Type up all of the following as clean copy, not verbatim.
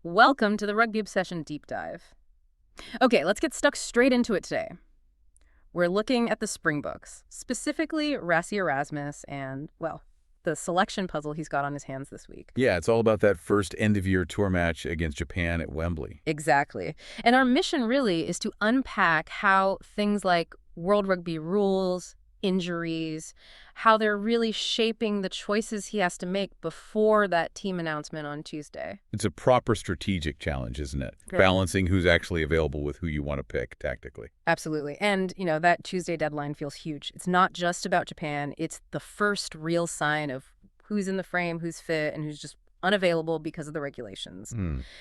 Welcome to the Rugby Obsession Deep Dive. Okay, let's get stuck straight into it today. We're looking at the Springboks, specifically Rassie Erasmus and, well, the selection puzzle he's got on his hands this week. Yeah, it's all about that first end-of-year tour match against Japan at Wembley. Exactly. And our mission really is to unpack how things like World Rugby rules, injuries, how they're really shaping the choices he has to make before that team announcement on Tuesday. It's a proper strategic challenge, isn't it? Right. Balancing who's actually available with who you want to pick tactically. Absolutely. And, that Tuesday deadline feels huge. It's not just about Japan. It's the first real sign of who's in the frame, who's fit, and who's just unavailable because of the regulations.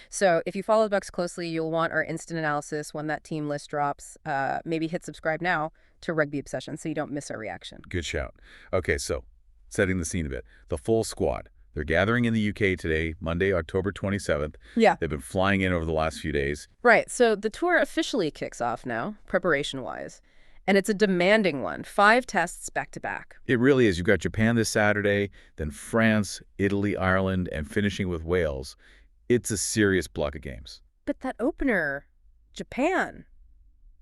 So if you follow the Boks closely, you'll want our instant analysis when that team list drops. Maybe hit subscribe now to Rugby Obsession so you don't miss our reaction. Good shout. Okay, so setting the scene a bit. The full squad. They're gathering in the UK today, Monday, October 27th. Yeah. They've been flying in over the last few days. Right. So the tour officially kicks off now, preparation-wise. And it's a demanding one. 5 tests back-to-back. It really is. You've got Japan this Saturday, then France, Italy, Ireland, and finishing with Wales. It's a serious block of games. But that opener, Japan,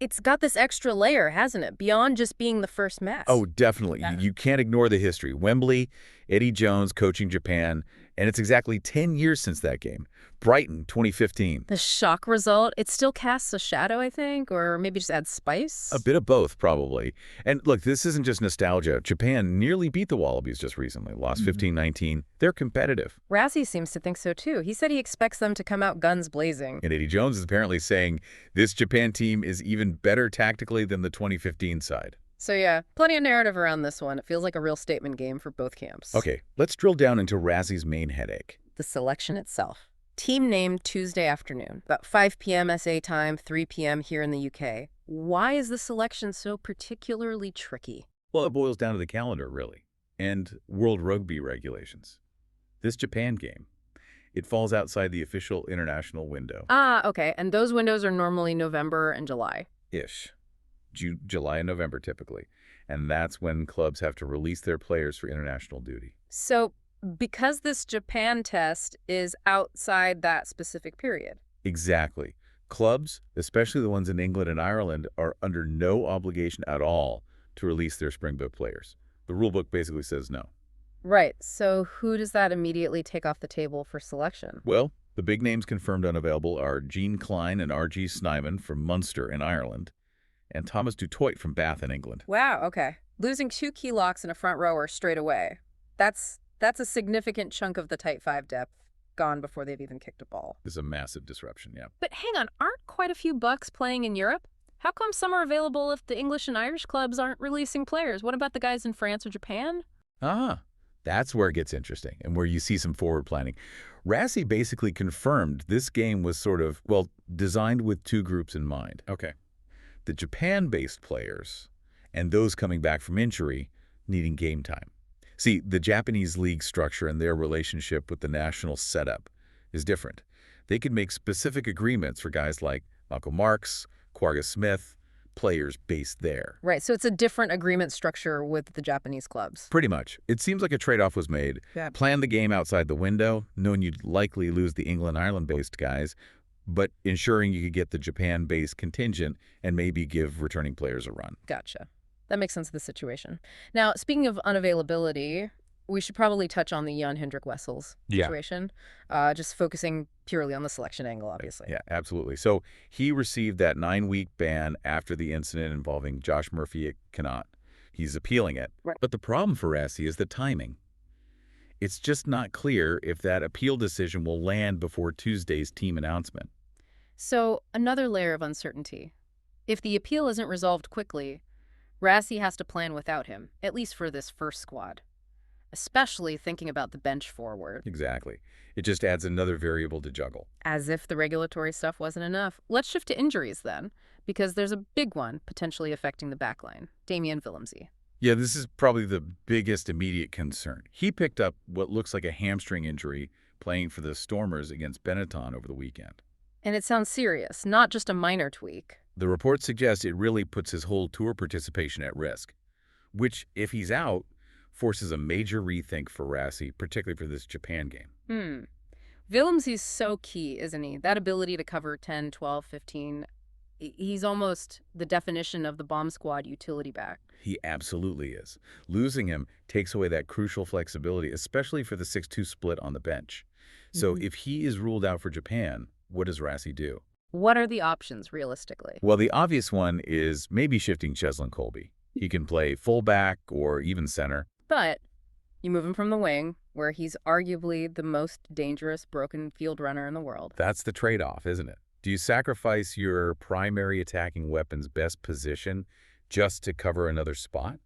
it's got this extra layer, hasn't it? Beyond just being the first match. Oh, definitely. Yeah. You can't ignore the history. Wembley, Eddie Jones coaching Japan, and it's exactly 10 years since that game. Brighton, 2015. The shock result, it still casts a shadow, I think, or maybe just adds spice. A bit of both, probably. And look, this isn't just nostalgia. Japan nearly beat the Wallabies just recently, lost 15-19. They're competitive. Rassie seems to think so, too. He said he expects them to come out guns blazing. And Eddie Jones is apparently saying this Japan team is even better tactically than the 2015 side. So yeah, plenty of narrative around this one. It feels like a real statement game for both camps. Okay, let's drill down into Rassie's main headache. The selection itself. Team named Tuesday afternoon, about 5 p.m. SA time, 3 p.m. here in the UK. Why is the selection so particularly tricky? Well, it boils down to the calendar, really, and World Rugby regulations. This Japan game, it falls outside the official international window. Ah, okay. And those windows are normally November and July. Ish. July and November, typically. And that's when clubs have to release their players for international duty. So because this Japan test is outside that specific period. Exactly. Clubs, especially the ones in England and Ireland, are under no obligation at all to release their Springbok players. The rulebook basically says no. Right. So who does that immediately take off the table for selection? Well, the big names confirmed unavailable are Jean Klein and R.G. Snyman from Munster in Ireland, and Thomas du Toit from Bath in England. Wow, okay. Losing 2 key locks and a front rower straight away. That's a significant chunk of the tight 5 depth gone before they've even kicked a ball. This is a massive disruption, yeah. But hang on, aren't quite a few Bucks playing in Europe? How come some are available if the English and Irish clubs aren't releasing players? What about the guys in France or Japan? That's where it gets interesting and where you see some forward planning. Rassie basically confirmed this game was sort of, well, designed with 2 groups in mind. Okay. The Japan-based players and those coming back from injury needing game time. See, the Japanese league structure and their relationship with the national setup is different. They could make specific agreements for guys like Malcolm Marx, Kwarga Smith, players based there. Right, so it's a different agreement structure with the Japanese clubs. Pretty much. It seems like a trade-off was made. Yeah. Plan the game outside the window, knowing you'd likely lose the England-Ireland-based guys, but ensuring you could get the Japan-based contingent and maybe give returning players a run. Gotcha. That makes sense of the situation. Now, speaking of unavailability, we should probably touch on the Jan-Hendrik Wessels situation, just focusing purely on the selection angle, obviously. Yeah, absolutely. So he received that 9-week ban after the incident involving Josh Murphy at Connacht. He's appealing it. Right. But the problem for Rassie is the timing. It's just not clear if that appeal decision will land before Tuesday's team announcement. So, another layer of uncertainty. If the appeal isn't resolved quickly, Rassie has to plan without him, at least for this first squad. Especially thinking about the bench forward. Exactly. It just adds another variable to juggle. As if the regulatory stuff wasn't enough. Let's shift to injuries then, because there's a big one potentially affecting the backline. Damian Willemse. Yeah, this is probably the biggest immediate concern. He picked up what looks like a hamstring injury playing for the Stormers against Benetton over the weekend. And it sounds serious, not just a minor tweak. The report suggests it really puts his whole tour participation at risk, which, if he's out, forces a major rethink for Rassie, particularly for this Japan game. Willemse is so key, isn't he? That ability to cover 10, 12, 15. He's almost the definition of the bomb squad utility back. He absolutely is. Losing him takes away that crucial flexibility, especially for the 6-2 split on the bench. So if he is ruled out for Japan, what does Rassie do? What are the options, realistically? Well, the obvious one is maybe shifting Cheslin Kolbe. He can play fullback or even center. But you move him from the wing, where he's arguably the most dangerous broken field runner in the world. That's the trade-off, isn't it? Do you sacrifice your primary attacking weapon's best position just to cover another spot?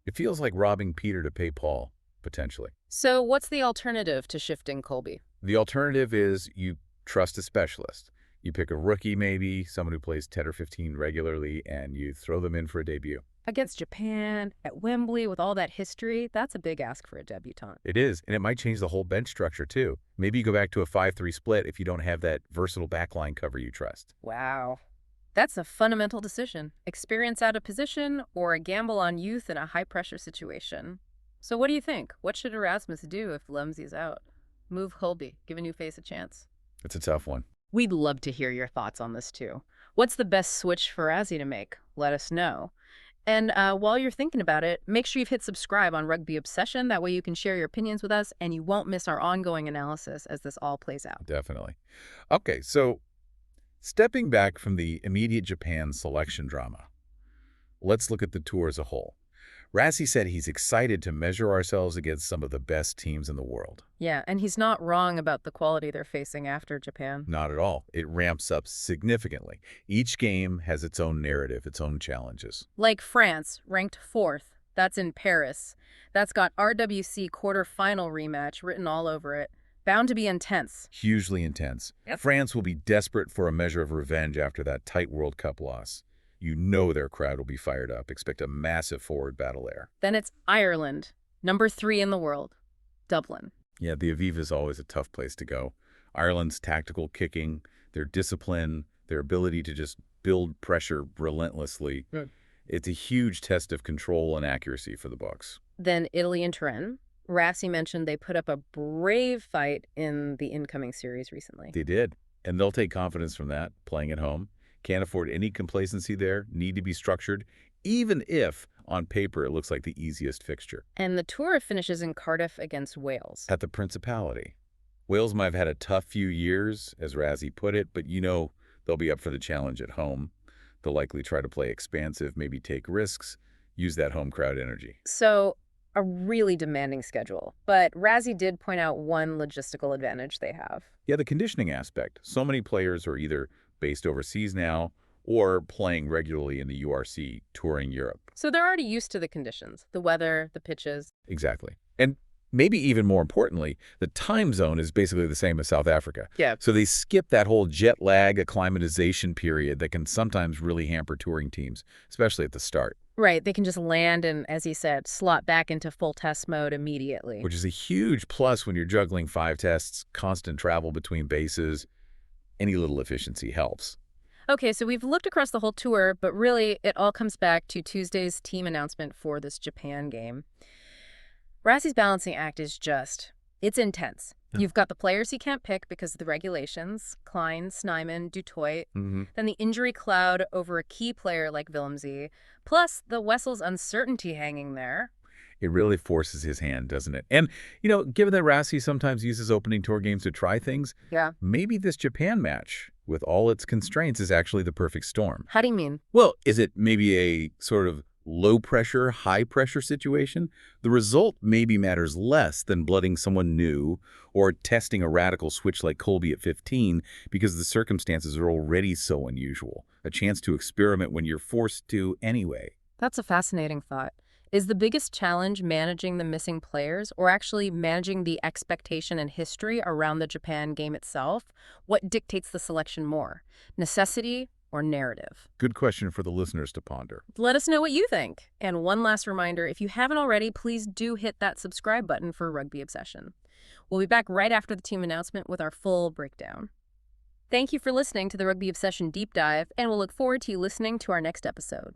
It feels like robbing Peter to pay Paul, potentially. So what's the alternative to shifting Kolbe? The alternative is you trust a specialist. You pick a rookie maybe, someone who plays 10 or 15 regularly, and you throw them in for a debut. Against Japan, at Wembley, with all that history, that's a big ask for a debutant. It is, and it might change the whole bench structure too. Maybe you go back to a 5-3 split if you don't have that versatile backline cover you trust. Wow. That's a fundamental decision. Experience out of position or a gamble on youth in a high-pressure situation. So what do you think? What should Erasmus do if Willemse's out? Move Kolbe, give a new face a chance. It's a tough one. We'd love to hear your thoughts on this too. What's the best switch for Rassie to make? Let us know. And while you're thinking about it, make sure you've hit subscribe on Rugby Obsession. That way you can share your opinions with us and you won't miss our ongoing analysis as this all plays out. Definitely. Okay, so stepping back from the immediate Japan selection drama, let's look at the tour as a whole. Rassie said he's excited to measure ourselves against some of the best teams in the world. Yeah, and he's not wrong about the quality they're facing after Japan. Not at all. It ramps up significantly. Each game has its own narrative, its own challenges. Like France, ranked 4th. That's in Paris. That's got RWC quarterfinal rematch written all over it. Bound to be intense. Hugely intense. Yep. France will be desperate for a measure of revenge after that tight World Cup loss. You know their crowd will be fired up. Expect a massive forward battle there. Then it's Ireland, number 3 in the world. Dublin. Yeah, the Aviva is always a tough place to go. Ireland's tactical kicking, their discipline, their ability to just build pressure relentlessly. Good. It's a huge test of control and accuracy for the Boks. Then Italy and Turin. Rassie mentioned they put up a brave fight in the incoming series recently. They did, and they'll take confidence from that, playing at home. Can't afford any complacency there, need to be structured, even if, on paper, it looks like the easiest fixture. And the tour finishes in Cardiff against Wales. At the Principality. Wales might have had a tough few years, as Rassie put it, but you know they'll be up for the challenge at home. They'll likely try to play expansive, maybe take risks, use that home crowd energy. So, a really demanding schedule. But Rassie did point out one logistical advantage they have. Yeah, the conditioning aspect. So many players are either based overseas now or playing regularly in the URC, touring Europe. So they're already used to the conditions, the weather, the pitches. Exactly. And maybe even more importantly, the time zone is basically the same as South Africa. Yeah. So they skip that whole jet lag acclimatization period that can sometimes really hamper touring teams, especially at the start. Right. They can just land and, as he said, slot back into full test mode immediately. Which is a huge plus when you're juggling 5 tests, constant travel between bases. Any little efficiency helps. Okay, so we've looked across the whole tour, but really it all comes back to Tuesday's team announcement for this Japan game. Rassie's balancing act is it's intense. Yeah. You've got the players he can't pick because of the regulations, Klein, Snyman, Dutoit, then the injury cloud over a key player like Willemse, plus the Wessels uncertainty hanging there. It really forces his hand, doesn't it? And, you know, given that Rassie sometimes uses opening tour games to try things, maybe this Japan match, with all its constraints, is actually the perfect storm. How do you mean? Well, is it maybe a sort of low-pressure, high-pressure situation? The result maybe matters less than blooding someone new or testing a radical switch like Kolbe at 15 because the circumstances are already so unusual. A chance to experiment when you're forced to anyway. That's a fascinating thought. Is the biggest challenge managing the missing players or actually managing the expectation and history around the Japan game itself? What dictates the selection more, necessity or narrative? Good question for the listeners to ponder. Let us know what you think. And one last reminder, if you haven't already, please do hit that subscribe button for Rugby Obsession. We'll be back right after the team announcement with our full breakdown. Thank you for listening to the Rugby Obsession Deep Dive, and we'll look forward to you listening to our next episode.